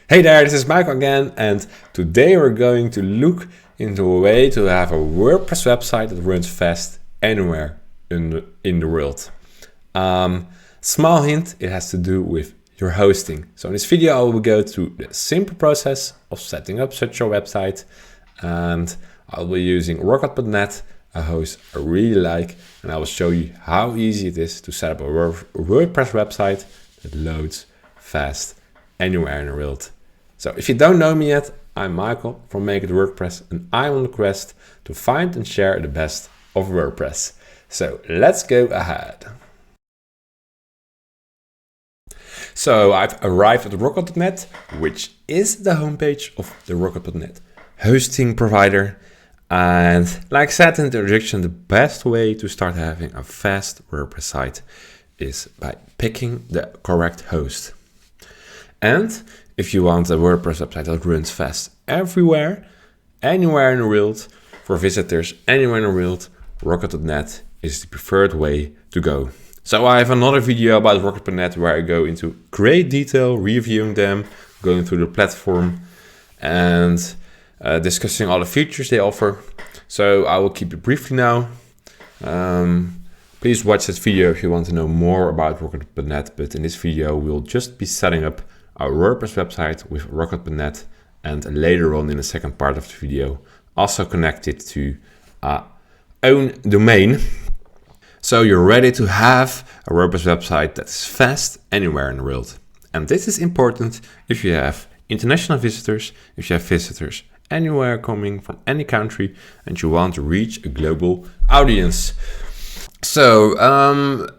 Hey there, this is Michael again, and today we're going to look into a way to have a WordPress website that runs fast anywhere in the world. Small hint, it has to do with your hosting. So in this video, I will go through the simple process of setting up such a website, and I'll be using Rocket.net, a host I really like, and I will show you how easy it is to set up a WordPress website that loads fast anywhere in the world. So if you don't know me yet, I'm Michael from Make It WordPress, and I'm on the quest to find and share the best of WordPress. So let's go ahead. So I've arrived at Rocket.net, which is the homepage of the Rocket.net hosting provider. And like I said in the introduction, the best way to start having a fast WordPress site is by picking the correct host. And if you want a WordPress website that runs fast everywhere, anywhere in the world, for visitors anywhere in the world, Rocket.net is the preferred way to go. So I have another video about Rocket.net where I go into great detail, reviewing them, going through the platform, and discussing all the features they offer. So I will keep it briefly now. Please watch this video if you want to know more about Rocket.net, but in this video we'll just be setting up our WordPress website with Rocket.net, and later on in the second part of the video also connect it to our own domain. So you're ready to have a WordPress website that's fast anywhere in the world. And this is important if you have international visitors, if you have visitors anywhere coming from any country and you want to reach a global audience. So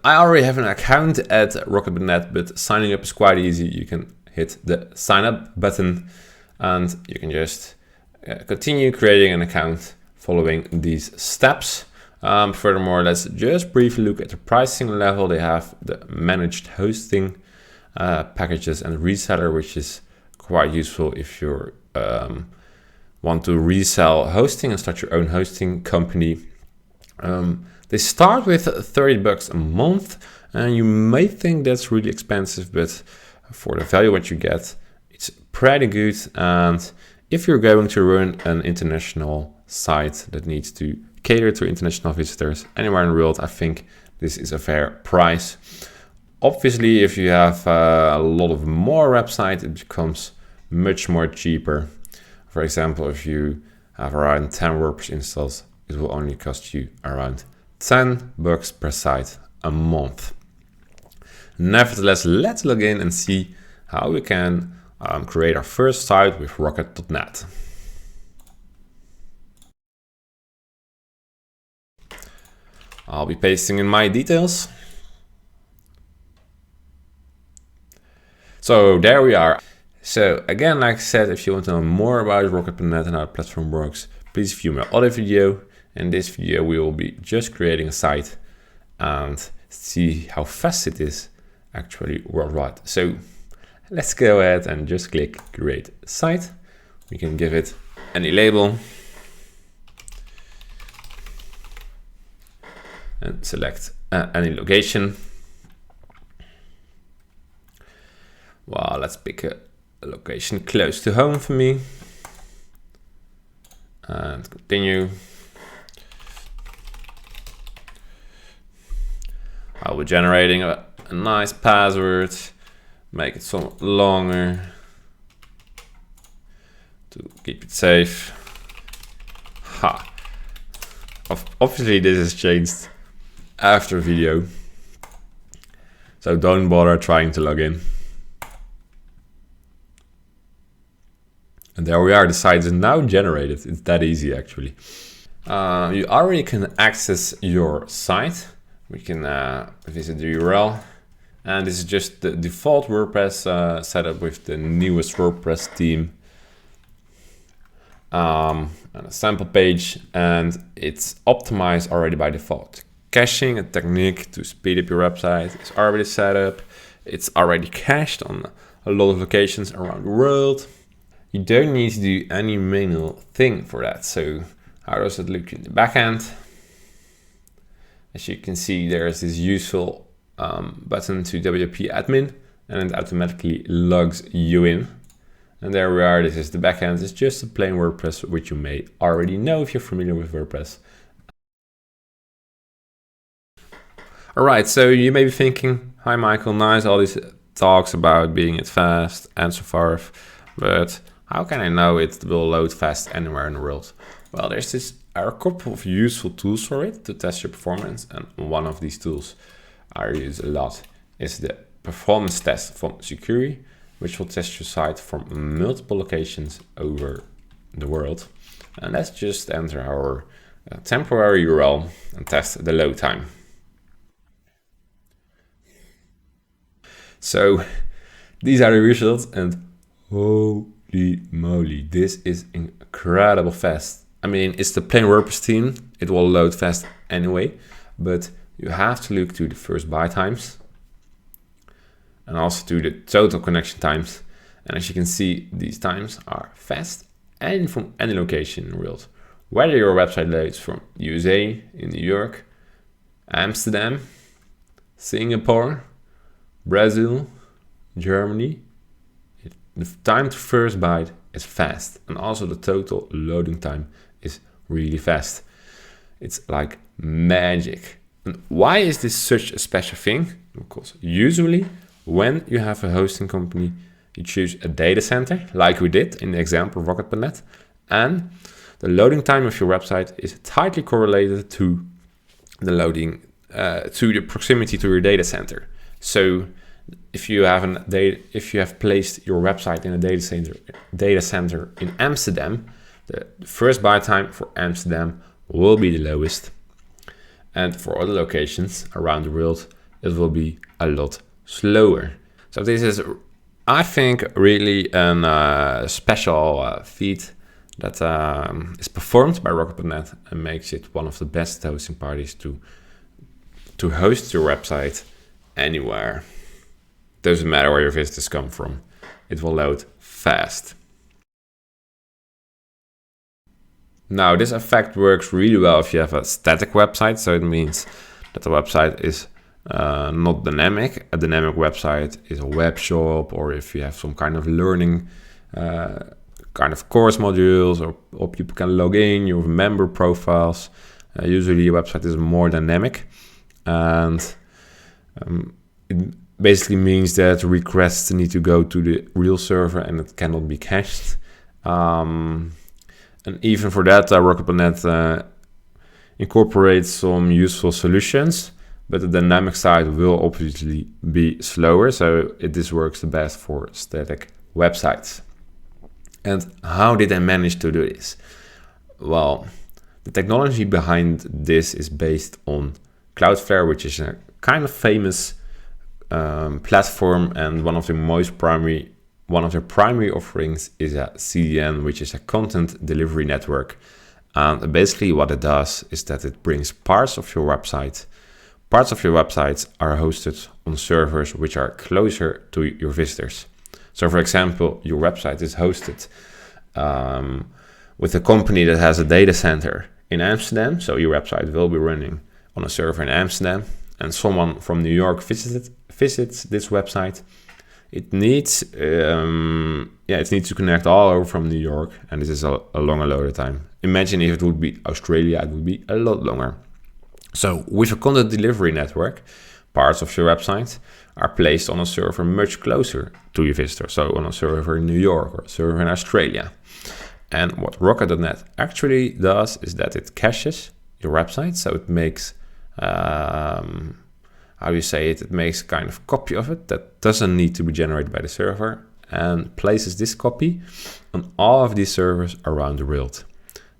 I already have an account at Rocket.net, but signing up is quite easy. You can hit the sign up button and you can just continue creating an account following these steps. Furthermore, let's just briefly look at the pricing level. They have the managed hosting packages and reseller, which is quite useful if you want to resell hosting and start your own hosting company. They start with $30 a month, and you may think that's really expensive, but for the value what you get, it's pretty good. And if you're going to run an international site that needs to cater to international visitors anywhere in the world, I think this is a fair price. Obviously, if you have a lot of more websites, it becomes much more cheaper. For example, if you have around 10 WordPress installs, it will only cost you around $10 per site a month. Nevertheless, let's log in and see how we can create our first site with Rocket.net. I'll be pasting in my details. So there we are. So again, like I said, if you want to know more about Rocket.net and how the platform works, please view my other video. In this video, we will be just creating a site and see how fast it is actually worldwide. So let's go ahead and just click create site. We can give it any label and select any location. Well, let's pick a location close to home for me and continue. I'll be generating a nice password, make it somewhat longer to keep it safe. Obviously this is changed after video, so don't bother trying to log in. And there we are, the site is now generated. It's that easy actually. You already can access your site. We can visit the URL, and this is just the default WordPress setup with the newest WordPress theme. And a sample page, and it's optimized already by default. Caching, a technique to speed up your website, is already set up. It's already cached on a lot of locations around the world. You don't need to do any manual thing for that. So how does it look in the backend? As you can see, there's this useful button to WP admin, and it automatically logs you in. And there we are. This is the backend. It's just a plain WordPress, which you may already know if you're familiar with WordPress. All right, so you may be thinking, hi Michael, nice, all these talks about being it fast and so forth, but how can I know it will load fast anywhere in the world? Well, there are a couple of useful tools for it to test your performance, and one of these tools I use a lot is the performance test from Securi, which will test your site from multiple locations over the world. And let's just enter our temporary URL and test the load time. So these are the results, and holy moly, this is incredible fast. I mean, it's the plain WordPress theme. It will load fast anyway, but you have to look to the first byte times and also to the total connection times. And as you can see, these times are fast and from any location in the world. Whether your website loads from USA, in New York, Amsterdam, Singapore, Brazil, Germany, the time to first byte is fast, and also the total loading time is really fast. It's like magic. And why is this such a special thing? Because usually when you have a hosting company, you choose a data center, like we did in the example of Rocket.net, and the loading time of your website is tightly correlated to the loading, to the proximity to your data center. So if you have placed your website in a data center in Amsterdam, the first byte time for Amsterdam will be the lowest, and for other locations around the world it will be a lot slower. So this is, I think, really a special feat that is performed by Rocket.net and makes it one of the best hosting parties to host your website anywhere. Doesn't matter where your visitors come from, it will load fast. Now, this effect works really well if you have a static website, so it means that the website is not dynamic. A dynamic website is a web shop, or if you have some kind of learning kind of course modules, or people can log in, you have member profiles. Usually your website is more dynamic, and it basically means that requests need to go to the real server and it cannot be cached. And even for that, Rocket.net incorporates some useful solutions, but the dynamic side will obviously be slower. So this works the best for static websites. And how did I manage to do this? Well, the technology behind this is based on Cloudflare, which is a kind of famous platform, and one of their primary offerings is a CDN, which is a content delivery network. And basically what it does is that it brings parts of your websites are hosted on servers which are closer to your visitors. So for example, your website is hosted with a company that has a data center in Amsterdam. So your website will be running on a server in Amsterdam, and someone from New York visits this website. It needs to connect all over from New York, and this is a longer load time. Imagine if it would be Australia, it would be a lot longer. So with a content delivery network, parts of your website are placed on a server much closer to your visitor. So on a server in New York or a server in Australia. And what Rocket.net actually does is that it caches your website. So it makes, it makes kind of copy of it that doesn't need to be generated by the server, and places this copy on all of these servers around the world.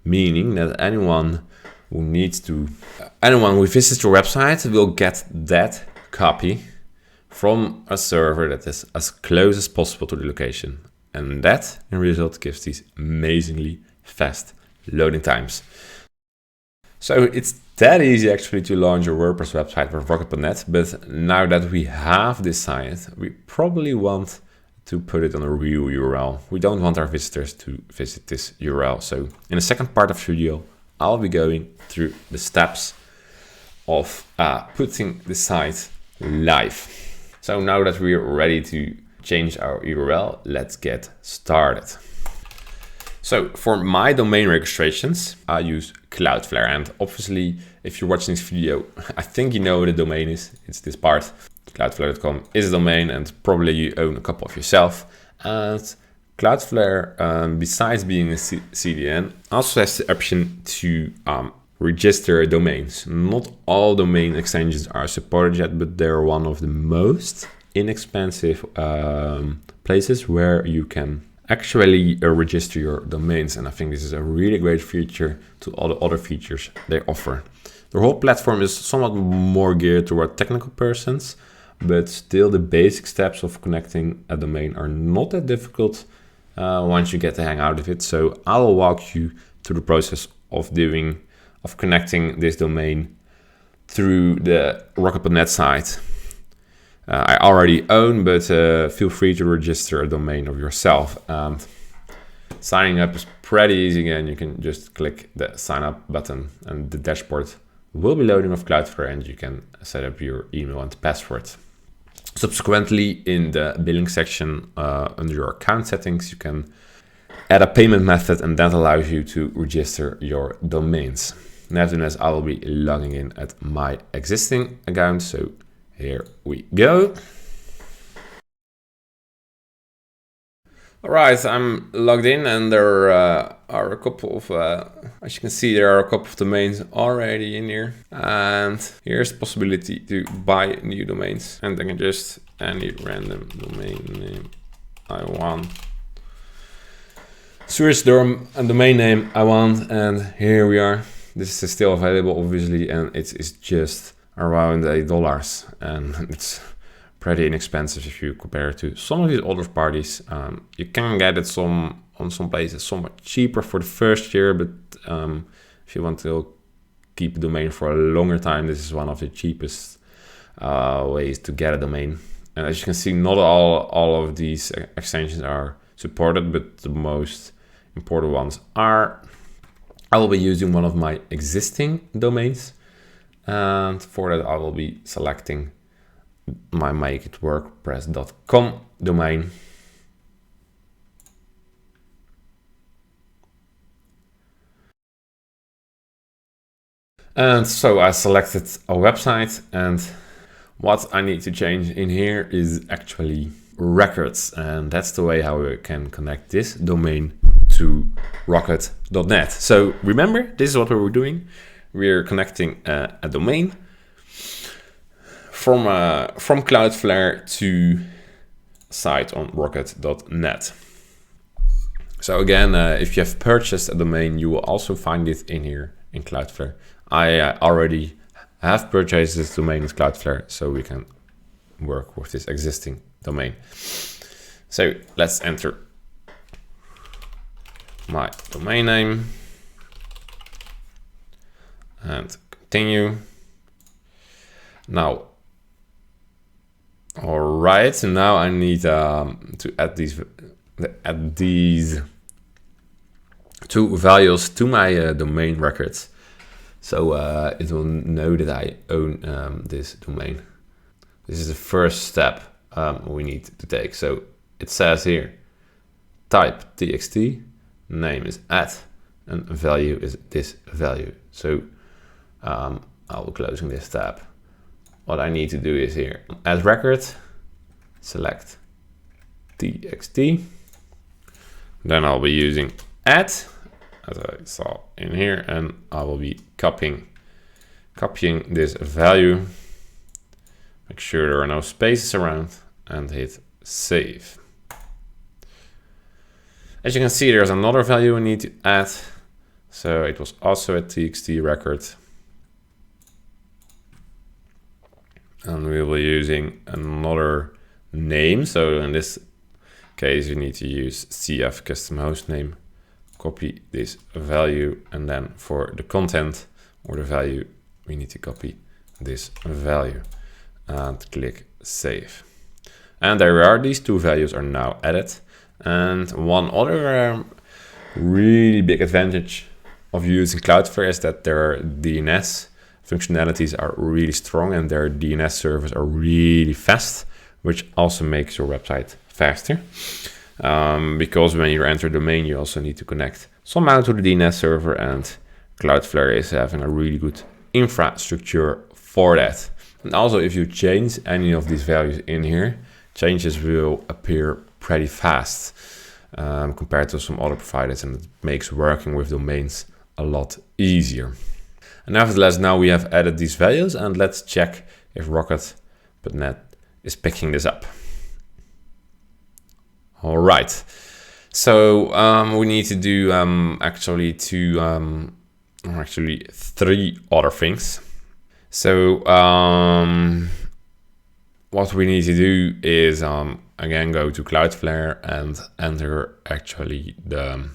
Meaning that anyone who visits your website will get that copy from a server that is as close as possible to the location. And that, in result, gives these amazingly fast loading times. So it's that easy actually to launch your WordPress website with Rocket.net, but now that we have this site, we probably want to put it on a real URL. We don't want our visitors to visit this URL. So in the second part of the video, I'll be going through the steps of putting the site live. So now that we're ready to change our URL. Let's get started. So for my domain registrations, I use Cloudflare, and obviously if you're watching this video, I think you know what the domain is. It's this part. Cloudflare.com is a domain, and probably you own a couple of yourself. And Cloudflare, besides being a CDN, also has the option to register domains. Not all domain extensions are supported yet, but they're one of the most inexpensive places where you can actually register your domains. And I think this is a really great feature to all the other features they offer. The whole platform is somewhat more geared toward technical persons, but still the basic steps of connecting a domain are not that difficult once you get the hang out of it. So I will walk you through the process of connecting this domain through the Rocket.net site. I already own, but feel free to register a domain of yourself. And signing up is pretty easy. Again, you can just click the sign up button and the dashboard will be loading of Cloudflare, and you can set up your email and password. Subsequently, in the billing section under your account settings, you can add a payment method, and that allows you to register your domains. Nevertheless, I will be logging in at my existing account. So here we go. All right, I'm logged in, and there are a couple of, as you can see, there are a couple of domains already in here. And here's the possibility to buy new domains. And I can just any random domain name I want. Search the domain name I want, and here we are. This is still available, obviously, and it's just around $8, and it's pretty inexpensive if you compare it to some of these other parties. You can get it on some places somewhat cheaper for the first year, but if you want to keep a domain for a longer time, this is one of the cheapest ways to get a domain. And as you can see, not all of these extensions are supported, but the most important ones are. I will be using one of my existing domains, and for that I will be selecting my makeitWordPress.com domain. And so I selected a website, and what I need to change in here is actually records, and that's the way how we can connect this domain to Rocket.net. So remember, this is what we were doing. We're connecting a domain from Cloudflare to a site on Rocket.net. So again, if you have purchased a domain, you will also find it in here in Cloudflare. I already have purchased this domain with Cloudflare, so we can work with this existing domain. So let's enter my domain name and continue. Now, all right, so now I need to add these two values to my domain records, so it will know that I own this domain. This is the first step we need to take. So it says here, type txt, name is @ and value is this value. So I will closing this tab. What I need to do is here, add record, select txt. Then I'll be using add, as I saw in here, and I will be copying this value. Make sure there are no spaces around and hit save. As you can see, there's another value we need to add. So it was also a txt record. And we will be using another name. So in this case, you need to use cf custom host name. Copy this value, and then for the content or the value, we need to copy this value and click save. And there we are. These two values are now added. And one other really big advantage of using Cloudflare is that their DNS functionalities are really strong and their DNS servers are really fast, which also makes your website faster. Because when you enter domain, you also need to connect somehow to the DNS server, and Cloudflare is having a really good infrastructure for that. And also, if you change any of these values in here, changes will appear pretty fast compared to some other providers, and it makes working with domains a lot easier. And nevertheless, now we have added these values, and let's check if Rocket.net is picking this up. All right, so we need to do actually three other things. So what we need to do is again go to Cloudflare and enter actually the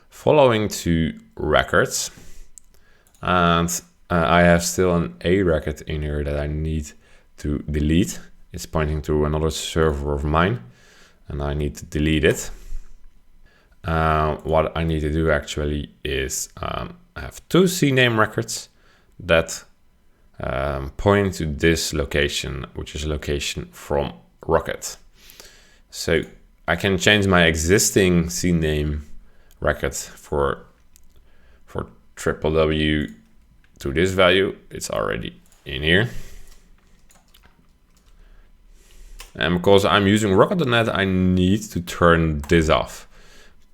following two records. And I have still an A record in here that I need to delete. It's pointing to another server of mine, and I need to delete it. What I need to do actually is I have two CNAME records that point to this location, which is a location from Rocket. So I can change my existing CNAME record for www to this value. It's already in here. And because I'm using Rocket.net, I need to turn this off,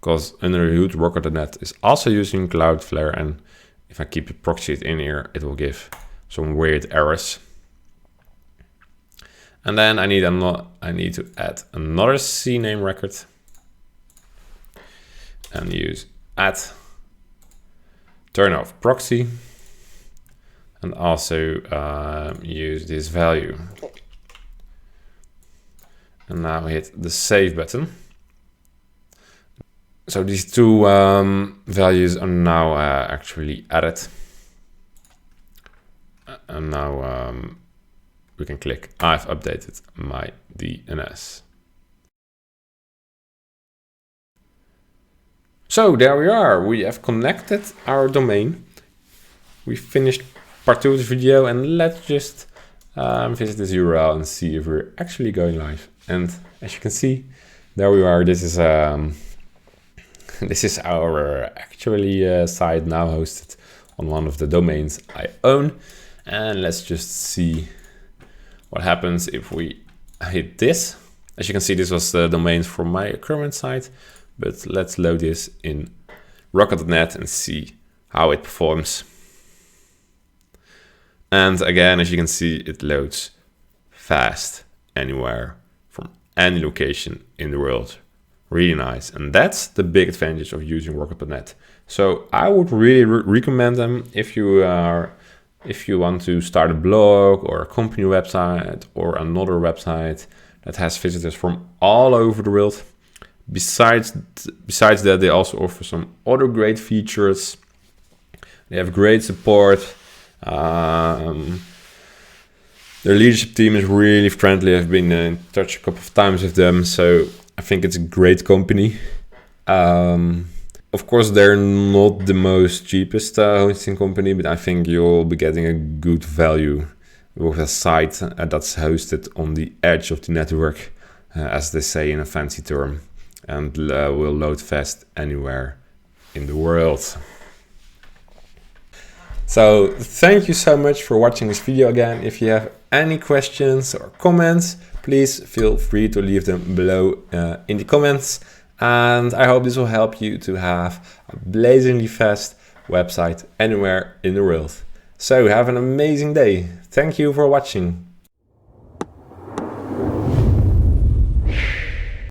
because under the hood, Rocket.net is also using Cloudflare, and if I keep a proxy in here, it will give some weird errors. And then I need to add another CNAME record and use add turn off proxy, and also use this value. And now hit the save button. So these two values are now actually added. And now we can click I've updated my DNS. So there we are. We have connected our domain. We finished part 2 of the video, and let's just visit this URL and see if we're actually going live. And as you can see, there we are. This is our actually site now hosted on one of the domains I own. And let's just see what happens if we hit this. As you can see, this was the domains for my current site, but let's load this in Rocket.net and see how it performs. And again, as you can see, it loads fast anywhere from any location in the world. Really nice. And that's the big advantage of using Rocket.net. So I would really recommend them if you want to start a blog or a company website or another website that has visitors from all over the world. Besides that, they also offer some other great features. They have great support. Their leadership team is really friendly. I've been in touch a couple of times with them, so I think it's a great company. Of course, they're not the most cheapest hosting company, but I think you'll be getting a good value with a site that's hosted on the edge of the network, as they say in a fancy term, and will load fast anywhere in the world. So thank you so much for watching this video again. If you have any questions or comments, please feel free to leave them below in the comments. And I hope this will help you to have a blazingly fast website anywhere in the world. So have an amazing day. Thank you for watching.